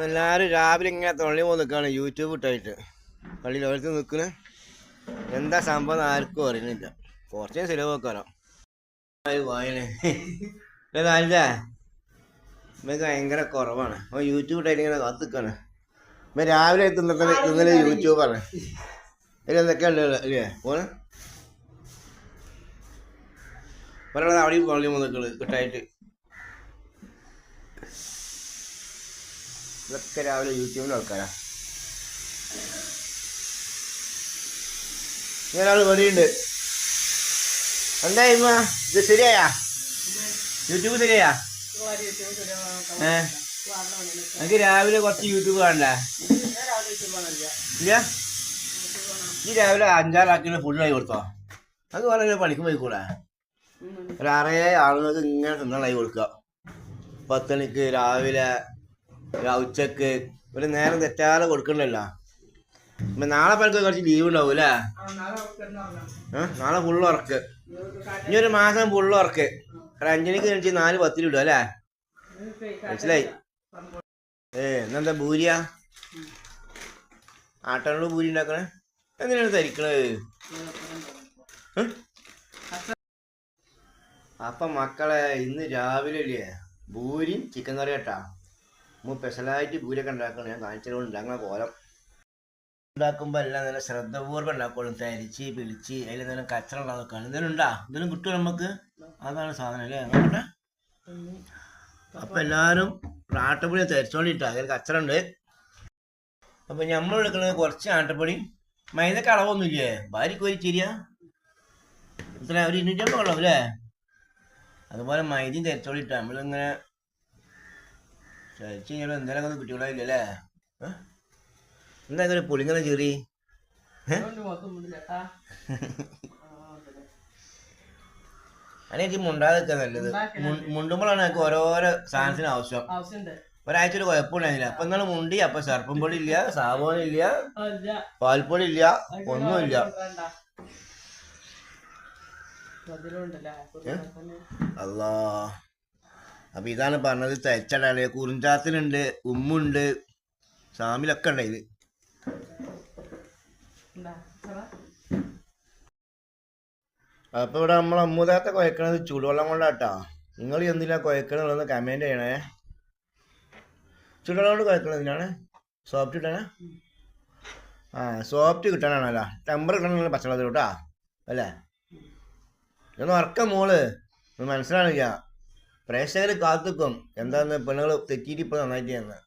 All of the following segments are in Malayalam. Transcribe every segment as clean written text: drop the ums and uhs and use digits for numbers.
എല്ലാവരും രാവിലെ ഇങ്ങനെ തൊള്ളി പോകുന്ന നിൽക്കുകയാണ് യൂട്യൂബ് ഇട്ടായിട്ട് പള്ളിയിൽ ഓരത്ത് നിൽക്കുന്ന എന്താ സംഭവം ആർക്കും അറിയുന്നില്ല. കുറച്ചേ ചിലവ് വെക്കാനോ വായന കാലില്ലേ ഇവർക്ക് ഭയങ്കര കുറവാണ്. അപ്പോൾ യൂട്യൂബ് ഇട്ടായിട്ട് ഇങ്ങനെ കാത്ത് നിൽക്കുകയാണ്. ഇപ്പം രാവിലെ ഇന്നലെ യൂട്യൂബാണ്. അതിൽ എന്തൊക്കെയുണ്ട് അല്ലേ പോണ് ഒരാൾ അവിടെയും പള്ളി പോകുന്ന കിട്ടായിട്ട് ഇതൊക്കെ രാവിലെ യൂട്യൂബിൽ ആൾക്കാരാ. ഒരാൾ വെളിയുണ്ട്. എന്താ ഇത് ശരിയായാ? യൂട്യൂബ് ശരിയായാ? എനിക്ക് രാവിലെ കുറച്ച് യൂട്യൂബ് കാണണ്ടേ? ഇല്ല, ഈ രാവിലെ 5-6 ആക്കിന് ഫുള്ളായി കൊടുത്തോ? അത് വളരെ പണിക്ക് പോയിക്കൂടെ? ഒരു 6 ആളുകൾക്ക് ഇങ്ങനെ തിന്നാളായി കൊടുക്കുക. 10 മണിക്ക് രാവിലെ ഉച്ചക്ക് ഒരു നേരം തെറ്റാതെ കൊടുക്കണ്ടല്ലോ. ഇപ്പം നാളെ പലർക്ക് കുറച്ച് ലീവ് ഉണ്ടാവും അല്ലേ? നാളെ ഫുള്ള് ഉറക്ക്. ഇനി ഒരു മാസം ഫുള്ള് ഉറക്ക്. ഒരു 5 മണിക്ക് കഴിച്ച് 4:10 ഇടും അല്ലേ? മനസ്സിലായി? എന്നെന്താ ഭൂരിയാ? ആട്ടനോട് ഭൂരി ഉണ്ടാക്കണേ? എന്തിനാണ് ധരിക്കണത്? അപ്പം മക്കളെ ഇന്ന് രാവിലെ ഇല്ലേ ഭൂരിയും ചിക്കൻ കറി കേട്ടാ. സ്പെഷ്യലായിട്ട് ഭൂരിയൊക്കെ ഉണ്ടാക്കണം. ഞാൻ കാണിച്ചതുകൊണ്ട് ഉണ്ടാക്കുന്ന കോലം ഉണ്ടാക്കുമ്പോൾ എല്ലാം നല്ല ശ്രദ്ധപൂർവ്വം ഉണ്ടാക്കണം. തരിച്ച് പിടിച്ച് അതിൽ എന്തെങ്കിലും കച്ചറ ഉണ്ടാക്കാൻ എന്തെങ്കിലും ഉണ്ടാ എന്തെങ്കിലും കിട്ടും നമുക്ക്. അതാണ് സാധനം അല്ലേ അങ്ങനെ. അപ്പം എല്ലാവരും ആട്ടപ്പൊടി തരിച്ചോണ്ടിട്ടാ. അതിൽ കച്ചറ ഉണ്ട്. അപ്പം നമ്മൾ എടുക്കുന്നത് കുറച്ച് ആട്ടപ്പൊടി. മൈദക്ക് അളവൊന്നുമില്ലേ? ഭാര്യക്ക് ഒരു ചിരിയ ഇത്ര ഒരു 250 കൊള്ളാവും അല്ലേ? അതുപോലെ മൈദയും തരിച്ചോണ്ടിട്ടാ നമ്മളിങ്ങനെ ചരിച്ച് കഴിഞ്ഞാൽ എന്തെങ്കിലും ഒന്ന് കിട്ടിയോളായില്ലേ? എന്താ ഒരു പുളിങ്ങനെ ചെറി അതിനേക്ക് മുണ്ടാതെ നല്ലത്. മുണ്ടുമ്പോഴാണ് എനിക്ക് ഓരോരോ സാധനത്തിന് ആവശ്യം. ഒരാഴ്ച ഒരു കുഴപ്പമുണ്ടായിരുന്നില്ല. അപ്പൊ നിങ്ങൾ മുണ്ടി. അപ്പൊ സർപ്പം പൊടി ഇല്ല, സാബോന ഇല്ല, പാൽപ്പൊടി ഇല്ല, ഒന്നുമില്ല. അല്ലാ, അപ്പൊ ഇതാണ് പറഞ്ഞത്. തയ്ച്ചടേ കുറിഞ്ചാത്തിനുണ്ട്, ഉമ്മുണ്ട്, സാമിലൊക്കെ ഉണ്ട് ഇത്. അപ്പൊ ഇവിടെ നമ്മളെ അമ്മൂതാത്ത കുഴക്കണത് ചൂടുവെള്ളം കൊണ്ടാട്ടാ. നിങ്ങൾ എന്തിനാ കുഴക്കണെന്നുള്ളത് കമന്റ് ചെയ്യണേ. ചൂടുവെള്ളം കൊണ്ട് കുഴക്കണതിനാണ് സോഫ്റ്റ് കിട്ടാനാ? സോഫ്റ്റ് കിട്ടാനാണല്ലോ. ടെമ്പർ കിട്ടണമെന്നുള്ള പച്ചവെള്ളത്തിലോട്ടാ അല്ലേ? ഇതൊന്ന് ഉറക്കം മോള് മനസ്സിലാണില്ല. പ്രേക്ഷകർ കാത്തുക്കും എന്താന്ന് പെണ്ണുകൾ തെറ്റിയിട്ട് ഇപ്പൊ നന്നായിട്ട് ചെയ്യുന്നത്.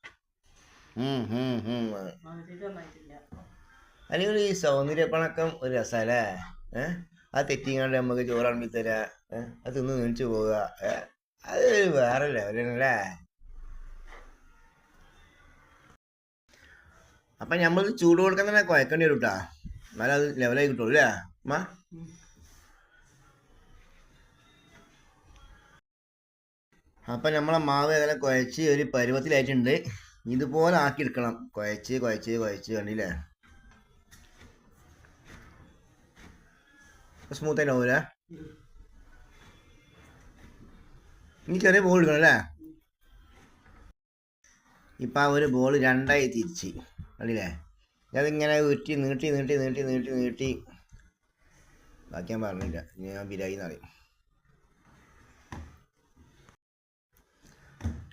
അല്ലെങ്കിൽ ഈ സൗന്ദര്യപ്പണക്കം ഒരു രസമല്ലേ? അത് തെറ്റിങ്ങാണ്ട് നമുക്ക് ചോറാണ്ടി തരാ, അത് തിന്ന് നീണിച്ചു പോവുക, അത് വേറെ ലെവലല്ലേ? അപ്പം നമ്മൾ ചൂട് കൊടുക്കാൻ തന്നെ കുഴക്കേണ്ടി വരും കേട്ടാ. എന്നാലും അത് ലെവലായി കിട്ടുള്ളൂ അല്ലേ അമ്മ? അപ്പം നമ്മളെ മാവ് ഏതായാലും കുഴച്ച് ഒരു പരുവത്തിലായിട്ടുണ്ട്. ഇതുപോലെ ആക്കിയെടുക്കണം. കുഴച്ച് കുഴച്ച് കുഴച്ച് കണ്ടില്ലേ? സ്മൂത്ത് ആയിട്ട് ആവൂലേ? ഇനി ചെറിയ ബോൾ എടുക്കണം അല്ലേ? ഇപ്പം ആ ഒരു ബോൾ 2ആയി തിരിച്ച് കണ്ടില്ലേ? അതിങ്ങനെ ഉരുട്ടി നീട്ടി നീട്ടി നീട്ടി നീട്ടി നീട്ടി ബാക്കി ഞാൻ പറഞ്ഞില്ല. ഞാൻ ബിരായി എന്നറിയും.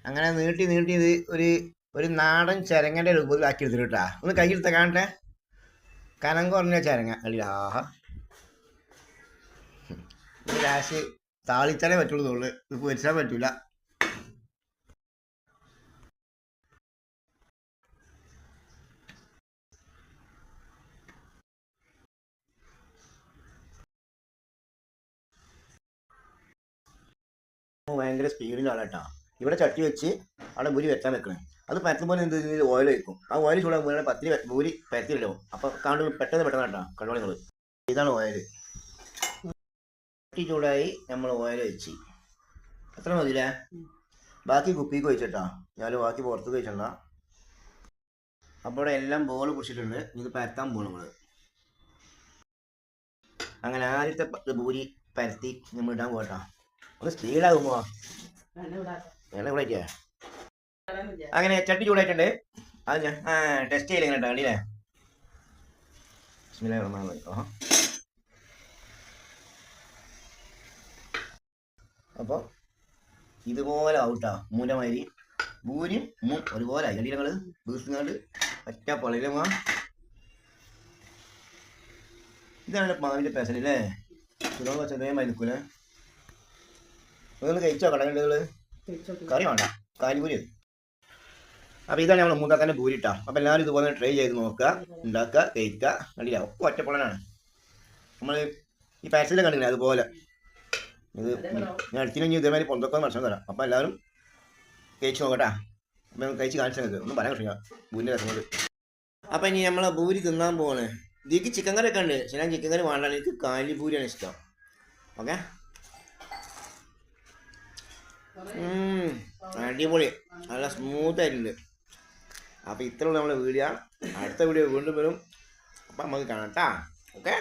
അങ്ങനെ നീട്ടി നീട്ടി ഇത് ഒരു നാടൻ ചിരങ്ങൻ്റെ രൂപത്തിലാക്കി എടുത്തിട്ട് കേട്ടാ. ഒന്ന് കയ്യെടുത്ത കാണട്ടെ. കനം കുറഞ്ഞ ചിരങ്ങ കണ്ടില്ല? ആഹാ, ലാസ്റ്റ് താളിച്ചാലേ പറ്റുള്ളൂ. തോള് ഇത് പൊരിച്ചാൽ പറ്റൂല. ഭയങ്കര സ്പീഡിലാണ് കേട്ടോ. ഇവിടെ ചട്ടി വെച്ച് അവിടെ ഭൂരി വെച്ചാൽ വെക്കണേ. അത് പരത്തുമ്പോൾ എന്ത് ഓയിൽ വയ്ക്കും. ആ ഓയിൽ ചൂടാകുമ്പോൾ പത്തിരി ഭൂരി പരത്തില്ലോ. അപ്പം കാണ്ട് പെട്ടെന്ന് കേട്ടോ കണ്ടോളിങ്ങൾ. ഇതാണ് ഓയിൽ. ചട്ടി ചൂടായി നമ്മൾ ഓയിൽ വെച്ച് അത്ര മതിയില്ലേ? ബാക്കി കുപ്പിക്ക് വെച്ചിട്ടാ. ഞാൻ ബാക്കി പുറത്ത് വെച്ചിട്ടുണ്ട. അപ്പോൾ ഇവിടെ എല്ലാം ബോൾ പിടിച്ചിട്ടുണ്ട്. ഇത് പരത്താൻ പോകും നമ്മൾ. അങ്ങനെ ആദ്യത്തെ ഭൂരി പരത്തി നമ്മൾ ഇടാൻ പോകട്ടോ. ഒന്ന് സ്പീഡാകുമ്പോ എണ്ണ ഇവിടെ അങ്ങനെ ചട്ടി ചൂടായിട്ടുണ്ട്. അത് ഞാൻ ടെസ്റ്റ് ചെയ്യൽ എങ്ങനെ കണ്ടില്ലേ? അപ്പോൾ ഇതുപോലെ ആവൂട്ടാ മൂലമാതിരി ഭൂരിയും ഒരുപോലെ ആയി കണ്ടി ഞങ്ങൾ വീഴ്ത്തുന്നാണ്ട് ഒറ്റ പൊളയിലമാ. ഇതാണ് മാവിൻ്റെ പെസലല്ലേ? ഇതൊന്ന് ചെറിയ മരിക്കൂലേ? നിങ്ങൾ കഴിച്ചോ കടകൾ? കറി വേണ്ട, കാലിപൂരി. അപ്പോൾ ഇതാണ് നമ്മൾ മൂന്നാക്കാൻ്റെ പൂരി ഇട്ടാ. അപ്പോൾ എല്ലാവരും ഇതുപോലെ ട്രൈ ചെയ്ത് നോക്കുക, ഉണ്ടാക്കുക, കഴിക്കുക. കണ്ടില്ല ഒക്കെ ഒറ്റപ്പൊളനാണ്. നമ്മൾ ഈ പാരസെല്ലാം കണ്ടില്ലേ അതുപോലെ. ഇത് ഞാൻ അടുത്തിനും ഇതേമാതിരി പൊന്തൊക്കെ ഭക്ഷണം തരാം. അപ്പോൾ എല്ലാവരും കഴിച്ച് നോക്കട്ടാ. അപ്പം കഴിച്ച് കാണിച്ചു നിങ്ങൾക്ക് ഒന്നും പറയാൻ പറ്റില്ല ഭൂരിൻ്റെ രസം കൊണ്ട്. അപ്പം ഇനി നമ്മൾ ഭൂരി തിന്നാൻ പോവാണ്. ഇതിക്ക് ചിക്കൻ കറി ഒക്കെ ഉണ്ട്. ശരി, ഞാൻ ചിക്കൻ കറി വേണ്ട, എനിക്ക് കാലിപൂരിയാണ് ഇഷ്ടം. ഓക്കെ, അടിപൊളി, നല്ല സ്മൂത്ത് ആയിട്ടുണ്ട്. അപ്പോൾ ഇത്രയുള്ള നമ്മളെ വീഡിയോ. അടുത്ത വീഡിയോ വീണ്ടും വരും. അപ്പം നമുക്ക് കാണാം കേട്ടാ. ഓക്കെ.